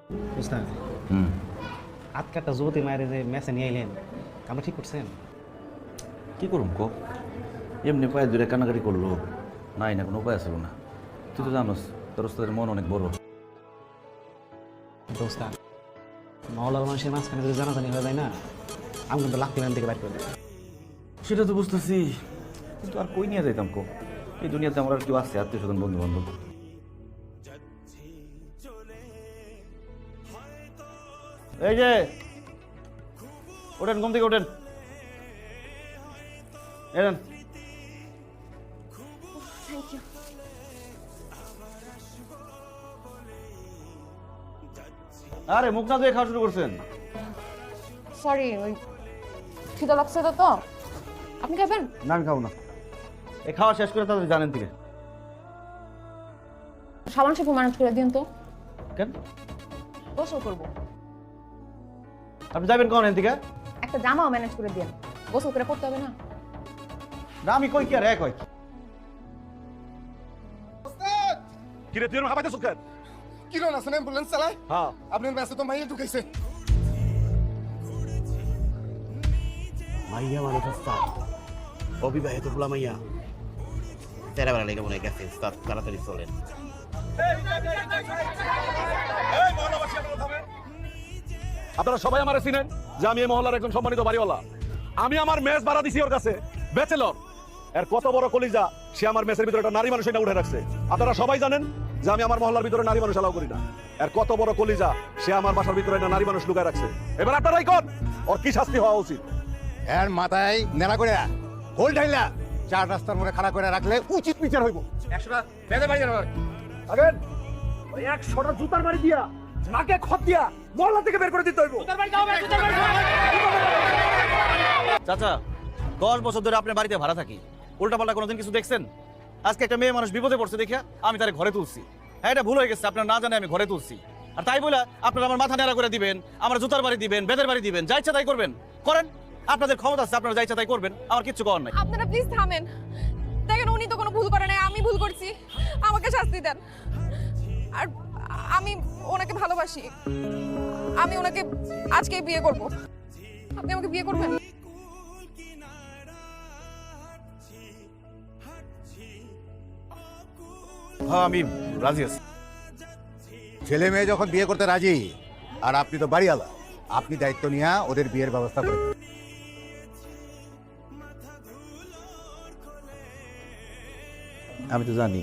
বুঝলেন হুম। আজকালটা যুবতী মায়ের যে ম্যাচে নিয়ে আইলেন আমরা ঠিক করছেন? কি করুম কো, এমনি পায়ে দূরে কান্নাকাটি করলো, নাই না কোনো উপায় আছে না। তুই তো জানোস তোর ওস্তাদের মন অনেক বড়। দোস্তা মহলার মানুষের মাঝখানে যদি জানাজানি হয়ে যায় না, আমি কিন্তু লাত্তি ম্যান থেকে বাইর করে দেব। সেটা তো বুঝতেছি, কিন্তু আর কই নিয়ে যাইতাম কো? এই দুনিয়াতে আমার আর কেউ আছে আত্মীয় স্বজন বন্ধু বান্ধব? এই যে ওঠেন, ঘুম থেকে ওঠেন, এলেন। Thank you. আরে মুখ না ধুয়ে খাওয়া শুরু করছেন? সরি, ওই খিদা লাগছে তো আপনি খাবেন? না আমি খাবো না, এই খাওয়া শেষ করে তাদের জানেন থেকে। সাবান শ্যাম্পু ম্যানেজ করে দিন তো, কেন গোসল করবো। আপনি যাবেন কখন এন থেকে? একটা জামাও ম্যানেজ করে দিন, গোসল করে পড়তে হবে না? না আমি কই কি আর এক হয়। কিরে তুই এরকম হাঁপাইতেছ কেন? কিরণ আছেন অ্যাম্বুলেন্স চালায়? হ্যাঁ আপনার মেসে তো মাইয়া ঢুকাইছে। মাইয়া মানে উস্তাদ, অবিবাহিত পোলা মাইয়া। তেরা বেলা লেগে মনে হয় গেছে উস্তাদ, তাড়াতাড়ি চলেন। আপনারা সবাই আমারে চিনেন যে আমি এই মহল্লার একজন সম্মানিত বাড়িওয়ালা। আমি আমার মেস ভাড়া দিছি ওর কাছে, ব্যাচেলর। এর কত বড় কলিজা, সে আমার মেসের ভিতরে একটা নারী মানুষ এটা উঠে রাখছে। আপনারা সবাই জানেন যে আমি আমার মহল্লার ভিতরে নারী মানুষ এলাও করি না। এর কত বড় কলিজা, সে আমার বাসার ভিতরে একটা নারী মানুষ লুকায় রাখছে। এবার আপনারাই কোন ওর কি শাস্তি হওয়া উচিত? এর মাথায় নেড়া করে হোল ঢাইলা চার রাস্তার মোড়ে খাড়া করে রাখলে উচিত বিচার হইব। 100টা বেঁধে বাড়ি যাবে। আগেন ওই 100টা জুতার বাড়ি দিয়া, নাকে খত দিয়া মহল্লা থেকে বের করে দিতে হইব। চাচা 10 বছর ধরে আপনার বাড়িতে ভাড়া থাকি, উল্টাপাল্টা কোনোদিন কিছু দেখছেন? আজকে একটা মেয়ে মানুষ বিপদে পড়ছে দেখিয়া আমি তারে ঘরে তুলছি। হ্যাঁ এটা ভুল হয়ে গেছে, আপনার না জানে আমি ঘরে তুলছি। আর তাই বলে আপনারা আমার মাথা নেড়া করে দিবেন, আমার জুতার বাড়ি দিবেন, বেদের বাড়ি দিবেন, যা ইচ্ছা তাই করবেন, করেন। আপনাদের ক্ষমতা আছে, আপনারা যা ইচ্ছা তাই করবেন, আমার কিচ্ছু করার নাই। আপনারা প্লিজ থামেন। দেখেন উনি তো কোনো ভুল করে নাই, আমি ভুল করছি, আমাকে শাস্তি দেন। আর আমি ওনাকে ভালোবাসি, আমি ওনাকে আজকেই বিয়ে করব। আপনি আমাকে বিয়ে করবেন? হ্যাঁ আমি রাজি আছি। ছেলে মেয়ে যখন বিয়ে করতে রাজি, আর আপনি তো বাড়িওয়ালা, আপনি দায়িত্ব নিয়ে ওদের বিয়ের ব্যবস্থা করে দেন। আমি তো জানি